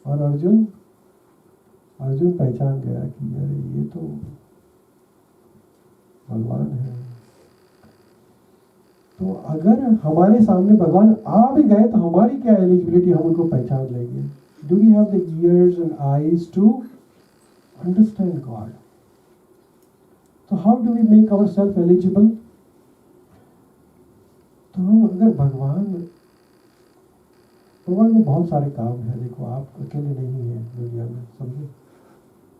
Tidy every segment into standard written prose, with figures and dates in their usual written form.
और अर्जुन पहचान गया कि अरे ये तो भगवान है। तो अगर हमारे सामने भगवान आ भी गए तो हमारी क्या एलिजिबिलिटी, हम उनको पहचान लेंगे? Do we have the ears and eyes to understand God? तो how do we make our self eligible? तो हम अगर भगवान को बहुत सारे काम है। देखो, आप अकेले नहीं है दुनिया में, समझे,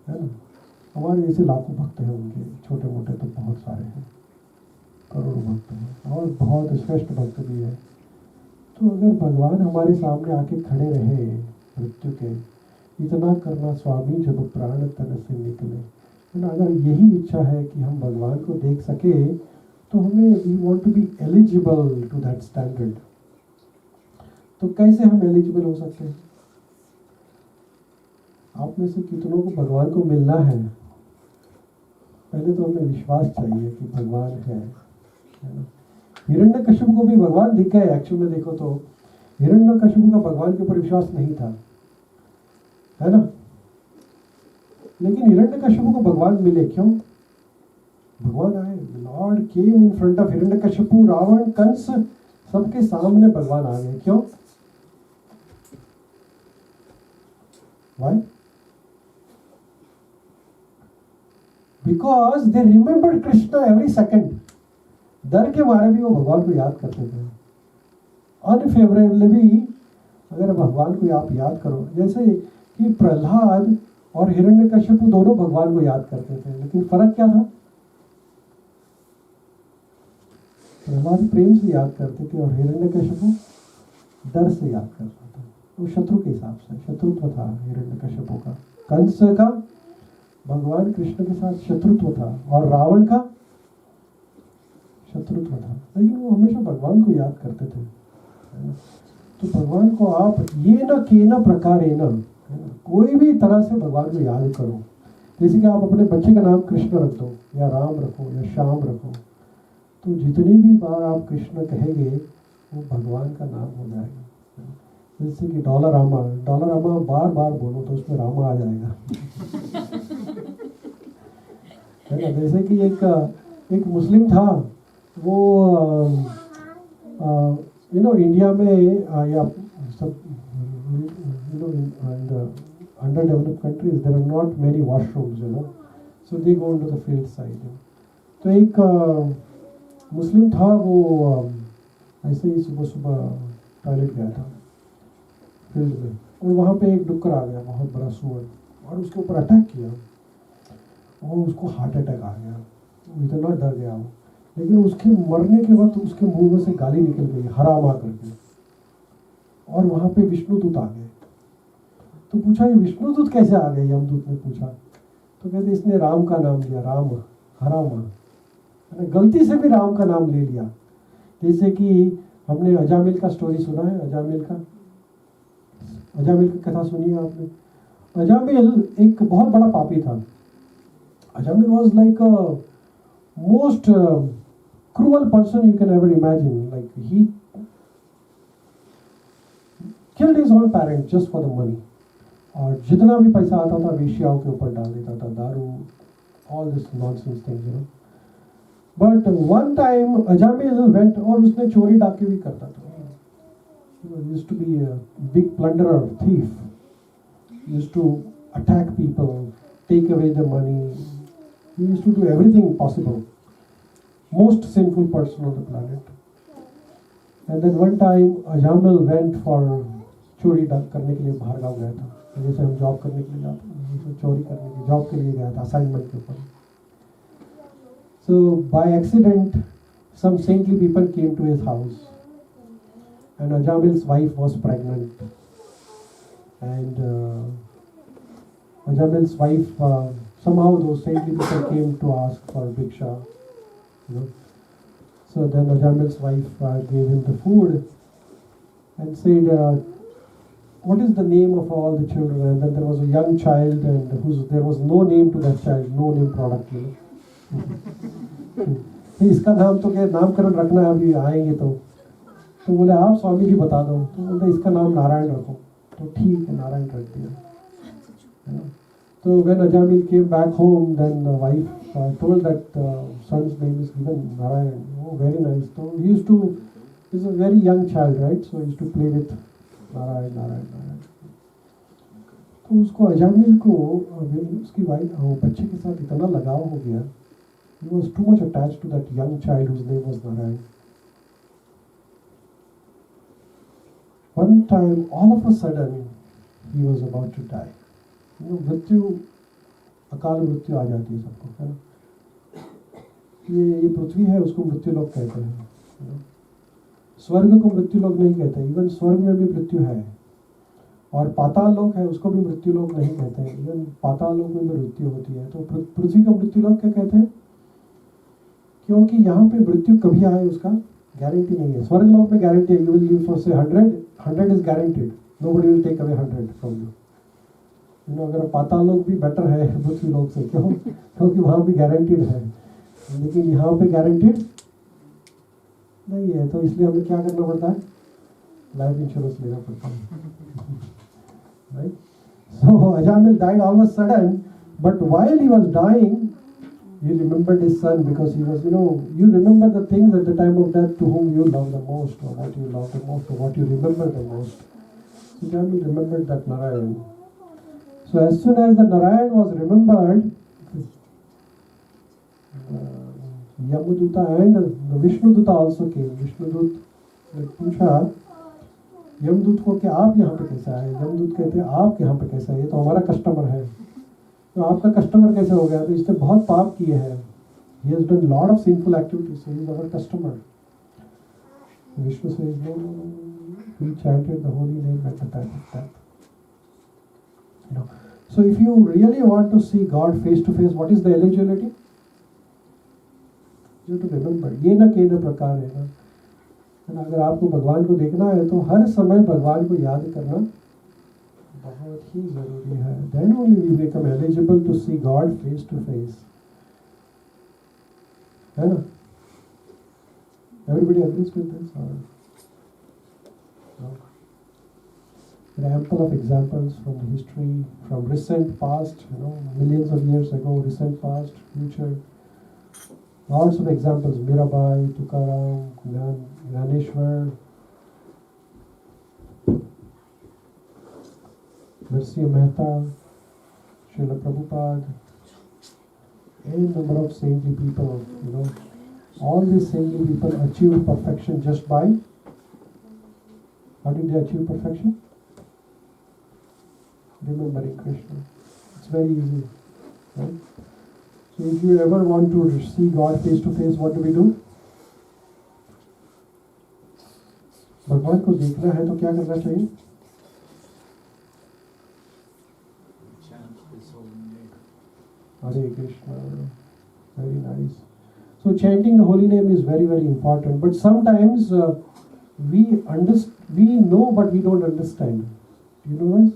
है ना? हमारे जैसे लाखों भक्त हैं, उनके छोटे मोटे तो बहुत सारे हैं, करोड़ों भक्त हैं, और बहुत श्रेष्ठ भक्त भी है। तो अगर भगवान हमारे सामने आके खड़े रहे मृत्यु के, इतना करना स्वामी जब प्राण तन से निकले, है ना? अगर यही इच्छा है कि हम भगवान को देख सके, तो हमें we want to be eligible to that standard. तो कैसे हम एलिजिबल हो सकते हैं? आप में से कितनों को भगवान को मिलना है? पहले तो हमें विश्वास चाहिए कि भगवान है ना? हिरण्यकश्यप को भी भगवान दिख गए। एक्चुअल में देखो तो हिरण्यकश्यप का भगवान के ऊपर विश्वास नहीं था, है ना? लेकिन हिरण्यकश्यप को भगवान मिले, क्यों? भगवान आए, lord came in front of Hiranyakashyap, Ravan, Kans, सबके सामने भगवान आ गए। क्यों? Why? Because they remembered Krishna every second. डर के मारे भी वो भगवान को याद करते थे। अनफेवरेबल भी अगर भगवान को आप याद करो, जैसे कि प्रहलाद और हिरण्यकश्यप दोनों भगवान को याद करते थे, लेकिन फर्क क्या था? प्रहलाद प्रेम से याद करते थे और हिरण्यकश्यप डर से याद करता था। वो शत्रु के हिसाब से शत्रुत्व था हिरण्यकश्यप का। कंस का भगवान कृष्ण के साथ शत्रुत्व था, और रावण का शत्रुत्व था, लेकिन वो हमेशा भगवान को याद करते थे। तो भगवान को आप ये न के न प्रकार कोई भी तरह से भगवान को याद करो। जैसे कि आप अपने बच्चे का नाम कृष्ण रख दो, या राम रखो, या श्याम रखो, तो जितनी भी बार आप कृष्ण कहेंगे वो भगवान का नाम हो जाएगा। जैसे कि डॉलर रामा बार बार बोलो तो उसमें रामा आ जाएगा, है ना? जैसे कि एक मुस्लिम था, वो इंडिया में या सब in the underdeveloped countries there are not many washrooms, so they go into the field side. तो एक मुस्लिम था, वो ऐसे ही सुबह सुबह टॉयलेट गया था फील्ड में, और वहाँ पे एक डुक्कर आ गया, बहुत बड़ा सुअर, और उसके ऊपर अटैक किया, और उसको हार्ट अटैक आ गया। इतना डर गया वो, लेकिन उसके मरने के वक्त उसके मुंह में से गाली निकल गई, हराम करके, और वहाँ पे विष्णुदूत आ गए। तो पूछा, ये विष्णुदूत कैसे आ गए? यमदूत ने पूछा। तो कहते इसने राम का नाम लिया, राम हराम, गलती से भी राम का नाम ले लिया। जैसे कि हमने अजामिल का स्टोरी सुना है, अजामिल की कथा सुनी है आपने? अजामिल एक बहुत बड़ा पापी था। Ajamil was like most cruel person you can ever imagine. Like he killed his own parents just for the money, और जितना भी पैसा आता था वेश्याओं के ऊपर डाल देता था, दारू, all this nonsense things, But one time Ajamil went, और उसने चोरी डाके भी करता था, used to be a big plunderer, thief, used to attack people, take away the money, he used to do everything possible, most sinful person on the planet. And then one time Ajamil went for चोरी करने के लिए बाहर गाँव गया था, जैसे हम जॉब करने के लिए जाते हैं, चोरी करने के जॉब के लिए गया था, असाइनमेंट के ऊपर। So by accident some saintly people came to his house, and Ajamil's wife was pregnant, and Ajamil's wife somehow those saintly people came to ask for bhiksha, So then Ajamil's wife gave him the food and said, what is the name of all the children? And then there was a young child, and there was no name to that child, no name product. इसका नाम तो क्या नामकरण रखना है, अभी आएंगे तो बोले आप स्वामी जी बता दो। तो बोलते इसका नाम नारायण रखो। तो ठीक है, नारायण रख दिया, है ना. So when Ajamil came back home, then the wife told that the son's name is given Narayan. Oh, very nice. So he used to, he's a very young child, right? So he used to play with Narayan, Narayan, Narayan. तो उसको अजामिल को उसकी wife बच्चे के साथ इतना लगाव हो गया. He was too much attached to that young child whose name was Narayan. One time, all of a sudden, he was about to die. मृत्यु, अकाल मृत्यु आ जाती है सबको, है ना. ये पृथ्वी है, उसको मृत्यु लोक कहते हैं. स्वर्ग को मृत्यु लोक नहीं कहते. इवन स्वर्ग में भी मृत्यु है. और पाताल लोक है, उसको भी मृत्यु लोक नहीं कहते हैं. इवन पाताल लोक में भी मृत्यु होती है. तो पृथ्वी को मृत्यु लोक क्या कहते हैं? क्योंकि यहाँ पे मृत्यु कभी आए उसका गारंटी नहीं है. स्वर्ग लोक में गारंटी है. You will live for say 100 is guaranteed. Nobody will take away 100 from you. अगर पाताल लोक भी बेटर है पृथ्वी लोक से, क्यों? क्योंकि वहाँ भी गारंटीड है, लेकिन यहाँ पे गारंटीड नहीं है. तो इसलिए हमें क्या करना पड़ता है? लाइफ इंश्योरेंस लेना पड़ता है, right. So Ajamil died all of a sudden, but while he was dying, he remembered his son, because he was, you remember the things at the time of death to whom you love the most, or what you love the most, or what you remember the most. So Ajamil remembered that Narayan. So as soon as the Narayan was remembered, Yamaduta and the Vishnuduta also came. Vishnudut ने पूछा यमदूत को कि आप यहाँ पे कैसे आए. यमदूत कहते हैं आप यहाँ पे कैसे आए, ये तो हमारा कस्टमर है. तो आपका कस्टमर कैसे हो गया? तो इसने बहुत पाप किए हैं. He has done lot of sinful activities, so he is our customer. Vishnu says, no, we chanted the holy name at the time of death. So if you really want to see God face to face, what is the eligibility? You have to remember, ये न के न प्रकार है ना. अगर आपको भगवान को देखना है तो हर समय भगवान को याद करना बहुत ही जरूरी है. Then only we become eligible to see God face to face, है ना. Everybody agrees with this, or no? There are ample of examples from the history, from recent past, millions of years ago, recent past, future. Lots of examples. Mirabai, Tukaram, Gyaneshwar, Narasimha Mehta, Srila Prabhupada, any number of saintly people, all these saintly people achieved perfection just by, how did they achieve perfection? Remembering Krishna. It's very easy, right? So if you ever want to see God face to face, what do? भगवान को देखना है तो क्या करना चाहिए? Hare Krishna. Very nice. So chanting the holy name is very, very important. But sometimes we know but we don't understand. Do you know this?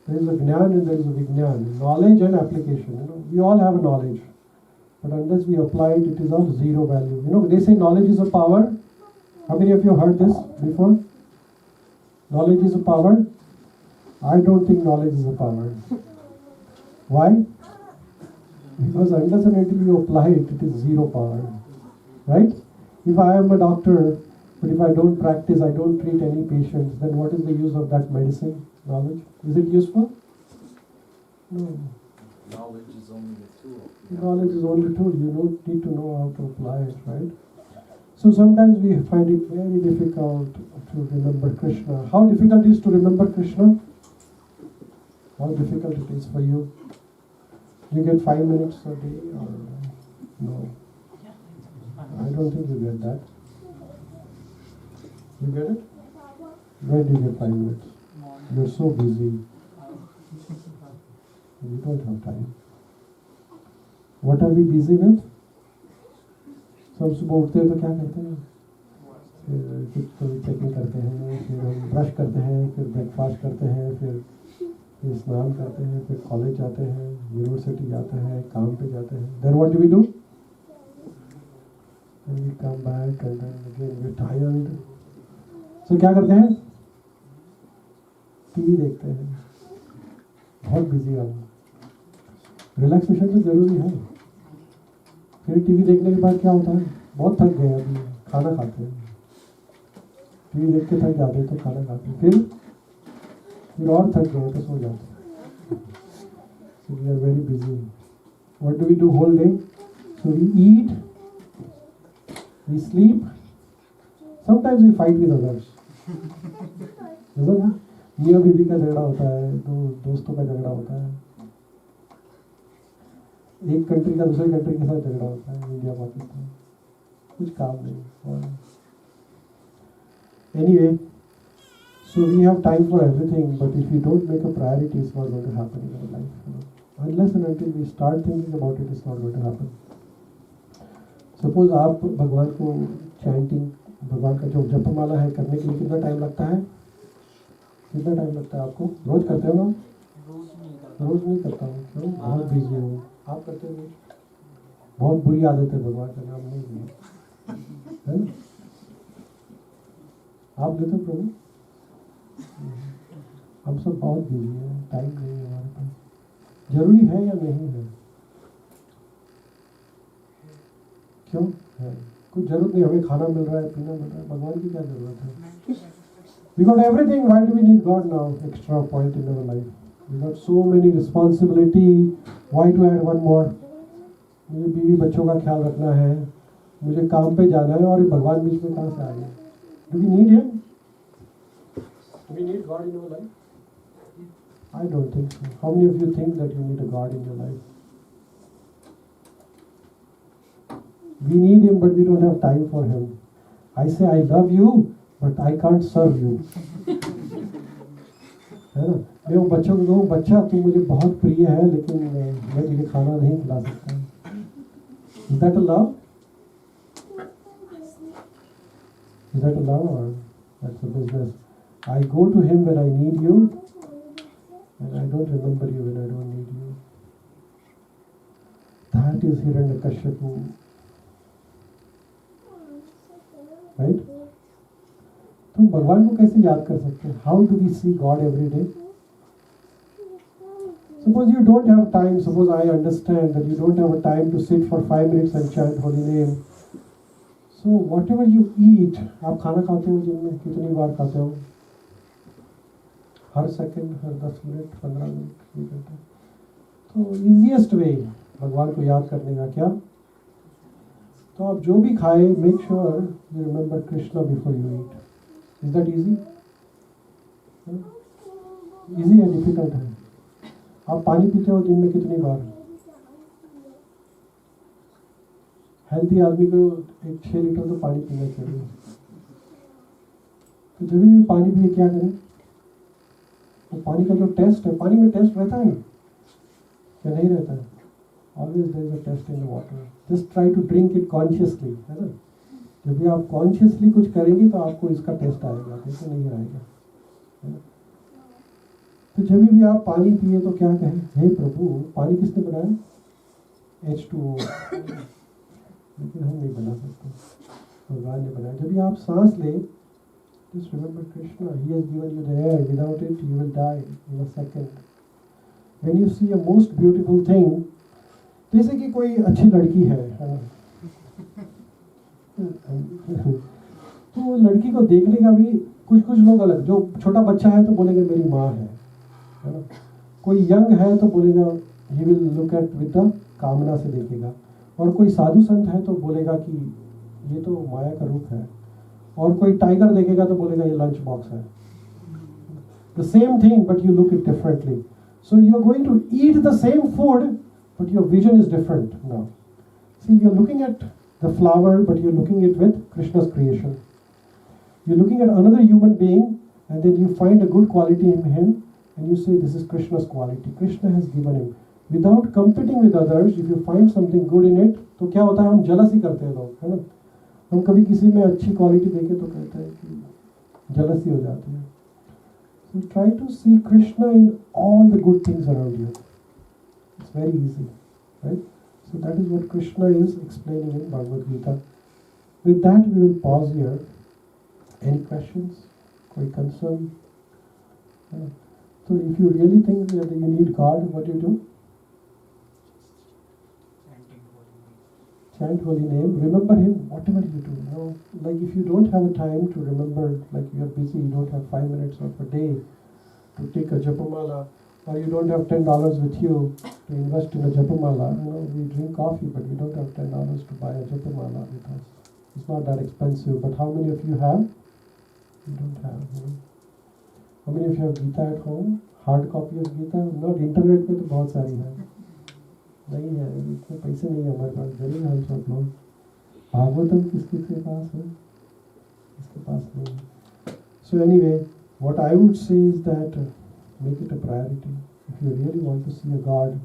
There is a Jnana and there is a Vijnana. Knowledge and application. We all have knowledge. But unless we apply it, it is of zero value. They say knowledge is a power. How many of you heard this before? Knowledge is a power. I don't think knowledge is a power. Why? Because unless and until you apply it, it is zero power. Right? If I am a doctor, but if I don't practice, I don't treat any patients, then what is the use of that medicine? Knowledge? Is it useful? No. Knowledge is only a tool. Knowledge is only a tool. You don't need to know how to apply it, right? So sometimes we find it very difficult to remember Krishna. How difficult it is to remember Krishna? How difficult it is for you? You get 5 minutes a day or no? I don't think you get that. You get it? Where do you get 5 minutes? You're so busy. You don't have time. What are we busy with? सब सुबह उठते हैं तो क्या करते हैं? फिर कुछ चेकिंग करते हैं, फिर हम ब्रश करते हैं, फिर ब्रेकफास्ट करते हैं, फिर स्नान करते हैं, फिर कॉलेज जाते हैं, यूनिवर्सिटी जाते हैं, काम पे जाते हैं. Then what do we do? And we come back and then again we're tired. So क्या करते हैं? टीवी देखते हैं, बहुत बिजी हम। रिलैक्सेशन तो जरूरी है। फिर टीवी देखने के बाद क्या होता है, बहुत थक गए अभी, खाना खाते हैं। टीवी देख के थक जाते हैं तो खाना खाते हैं, फिर और थक गए तो सो जाते हैं। So we are very busy. What do we do whole day? So we eat, we sleep, sometimes we fight with others. मियाँ बीवी का झगड़ा होता है, दोस्तों का झगड़ा होता है, एक कंट्री का दूसरे कंट्री के साथ झगड़ा होता है, इंडिया पाकिस्तान, कुछ काम नहीं। Anyway, so we have time for everything, but if we don't make a priority, it's not going to happen in our life. Unless and until we start thinking about it, it's not going to happen. Suppose आप भगवान को chanting, भगवान का जो जपमाला है करने के लिए कितना टाइम लगता है? कितना टाइम लगता है आपको? रोज करते हो ना? रोज नहीं करता हूँ, क्यों? बहुत बिजी हूँ। आप करते हो? बहुत बुरी आदत है भगवान का नाम नहीं लिया, है ना? आप लेते हो प्रभु? हम सब बहुत बिजी हैं, टाइम नहीं है हमारे पास। जरूरी है या नहीं है? क्यों है? कुछ जरूरत नहीं, हमें खाना मिल रहा है, पीना मिल रहा है, भगवान की क्या जरूरत है? We got everything, why do we need God now? Extra point in our life. We got so many responsibility, why to add one more? मुझे बीवी बच्चों का ख्याल रखना है, मुझे काम पे जाना है, और भगवान बीच में कहाँ से आ गए? Do we need him? Do we need God in our life? I don't think so. How many of you think that you need a God in your life? We need him, but we don't have time for him. I say I love you, but I can't serve you. है ना? मैं वो बच्चों को कहूँ, बच्चा तू मुझे बहुत प्रिय है, लेकिन मैं तुझे खाना नहीं खिला सकता। Is that a love? Is that a love, or that's a business? I go to him when I need you, and I don't remember you when I don't need you. That is Hiranyakashipu. Right? तो भगवान को कैसे याद कर सकते हैं? How do we see God every day? Suppose you don't have time, suppose I understand that you don't have a time to sit for 5 minutes and chant holy name. So whatever you eat, आप खाना खाते हो दिन में कितनी बार खाते हो? हर second, हर 10 minute, 15 minute, 1 घंटा। तो easiest way भगवान को याद करने का क्या? तो आप जो भी खाए, make sure you remember Krishna before you eat. Is that easy? Easy या difficult है? आप पानी पीते हो दिन में कितनी बार? हेल्थी आदमी को 6 लीटर तो पानी पीना चाहिए। तो जब भी पानी पिए क्या करें? तो पानी का जो टेस्ट है, पानी में टेस्ट रहता है क्या? नहीं रहता है। Always there is a test in the water. Just try to drink it consciously, है ना? जब भी आप कॉन्शियसली कुछ करेंगे तो आपको इसका टेस्ट आएगा, कैसे नहीं आएगा, है ना? तो जब भी आप पानी पिए तो क्या कहें? हे प्रभु, पानी किसने बनाया? H2O, लेकिन हम नहीं बना सकते, भगवान ने बनाया। जब भी आप सांस लें, just remember Krishna. He has given you the air. Without it, you will die in a second. When you see a most beautiful thing, जैसे कि कोई अच्छी लड़की है ना? तो वो लड़की को देखने का भी कुछ लोग अलग, जो छोटा बच्चा है तो बोलेंगे मेरी माँ है ना? कोई यंग है तो बोलेगा he will look at with the कामना से देखेगा, और कोई साधु संत है तो बोलेगा कि ये तो माया का रूप है, और कोई टाइगर देखेगा तो बोलेगा ये लंच बॉक्स है। The same thing, but you look it differently. So you are going to eat the same food, but your vision is different now. See, you're looking at the flower, but you're looking at with Krishna's creation. You're looking at another human being, and then you find a good quality in him, and you say, this is Krishna's quality. Krishna has given him. Without competing with others, if you find something good in it, तो क्या होता है? हम jealousy करते हैं लोग, है ना? हम कभी किसी में अच्छी क्वालिटी देखें तो कहते हैं कि jealousy हो जाती है. So try to see Krishna in all the good things around you. It's very easy, right? So that is what Krishna is explaining in Bhagavad Gita. With that, we will pause here. Any questions? Any concern? So if you really think that you need God, what do? Chant holy name, remember him, whatever you do. Like if you don't have a time to remember, like you are busy, you don't have 5 minutes of a day to take a japamala, or you don't have $10 with you to invest in a japamala. We drink coffee, but we don't have $10 to buy a japamala with us. It's not that expensive, but how many of you have? You don't have. How many of you have Gita at home? Hard copy of Gita? Not internet में तो बहुत सारी है. नहीं है, इतने पैसे नहीं है हमारे पास. गरीब हम सब लोग. भागवतम किसके पास है? इसके पास नहीं है. So anyway, what I would say is that make it a priority. If you really want to see a God,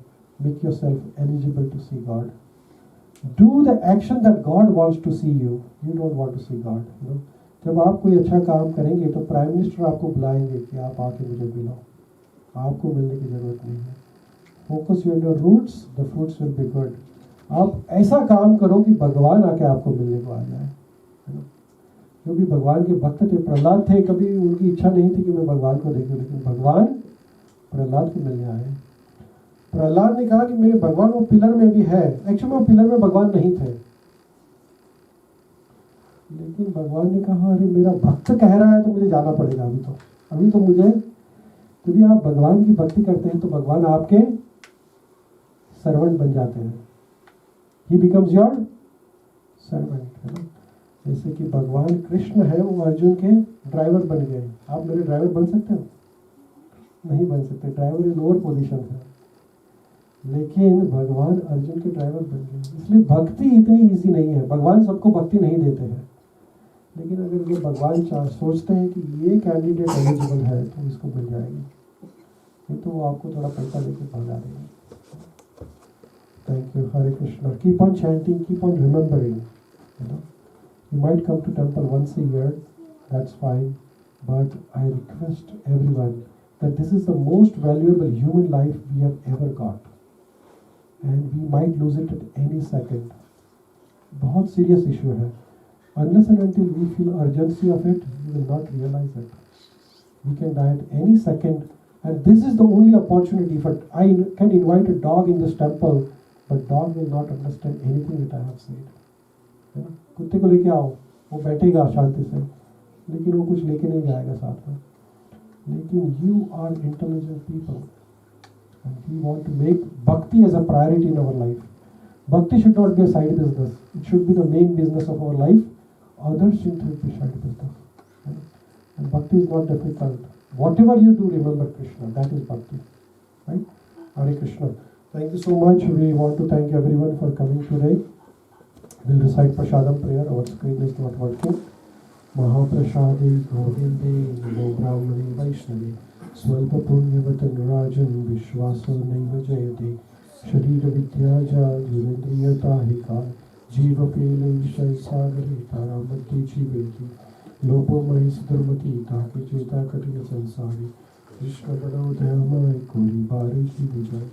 make yourself eligible to see God. Do the action that God wants to see you. You don't want to see God. जब आप कोई अच्छा काम करेंगे तो prime minister आपको बुलाएंगे कि आप आके मुझे मिलो. आपको मिलने की जरूरत नहीं है. Focus on your roots, the fruits will be good. आप ऐसा काम करो कि भगवान आके आपको मिलने को आ जाए. जो भी भगवान के भक्त थे, प्रहलाद थे, कभी उनकी इच्छा नहीं थी कि मैं भगवान को देखूं, लेकिन भगवान प्रहलाद को मिलने आए. प्रहलाद ने कहा कि मेरे भगवान वो पिलर में भी है. एक्चुअली वो पिलर में भगवान नहीं थे, लेकिन भगवान ने कहा अरे मेरा भक्त कह रहा है तो मुझे जाना पड़ेगा. अभी तो मुझे, जब आप भगवान की भक्ति करते हैं तो भगवान आपके सर्वेंट बन जाते हैं. ही बिकम्स योर सर्वेंट. जैसे कि भगवान कृष्ण है, वो अर्जुन के ड्राइवर बन गए. आप मेरे ड्राइवर बन सकते हो? नहीं बन सकते. ड्राइवर इन लोअर पोजीशन है, लेकिन भगवान अर्जुन के ड्राइवर बन गए. इसलिए भक्ति इतनी इजी नहीं है. भगवान सबको भक्ति नहीं देते हैं, लेकिन अगर ये भगवान सोचते हैं कि ये कैंडिडेट एलिजिबल है तो इसको मिल जाएगी. नहीं तो वो आपको थोड़ा पैसा लेके भगा देंगे. Thank you. Hare Krishna. Keep on chanting, keep on remembering. You might come to temple once a year, that's fine. But I request everyone that this is the most valuable human life we have ever got. And we might lose it at any second. बहुत serious issue है. Unless and until we feel urgency of it, we will not realize it. We can die at any second. And this is the only opportunity. But I can invite a dog in this temple, but dog will not understand anything that I have said. कुत्ते को लेके आओ, वो बैठेगा शांति से, लेकिन वो कुछ लेके नहीं जाएगा साथ में. लेकिन you are intelligent people, and we want to make bhakti as a priority in our life. Bhakti should not be a side business. It should be the main business of our life. Others should be side business. And bhakti is not difficult. Whatever you do, remember Krishna. That is bhakti. Right? Hare Krishna. Thank you so much. We want to thank everyone for coming today. We'll recite Prashadam prayer. Our screen is not working. Mahaprashade Govinde Namo Brahmane Vaishnavi Swalpa Punyavatan Rajan Vishwaso Naiva Jayate Sharira Vidyaja Dhurendriyata Hika Jiva Pele Vishai Sagare Taramati Jiveti Lopo Mahis Dharmati Taki Cheta Katiya Sansari Krishna Padodayamai Kuri Bari Ki Vijay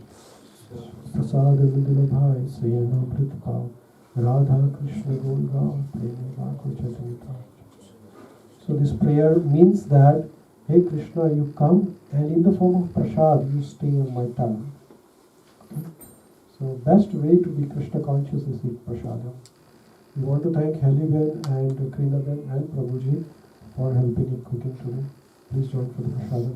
Prasad Vidila Bhai Sayana Pritpao Radha Krishna Golga Prema Vako Chatanita. So this prayer means that, hey Krishna, you come and in the form of prasad, you stay on my tongue. Okay? So best way to be Krishna conscious is eat prasadam. We want to thank Heliben and Krinaben and Prabhuji for helping in cooking today. Please join for the prasadam.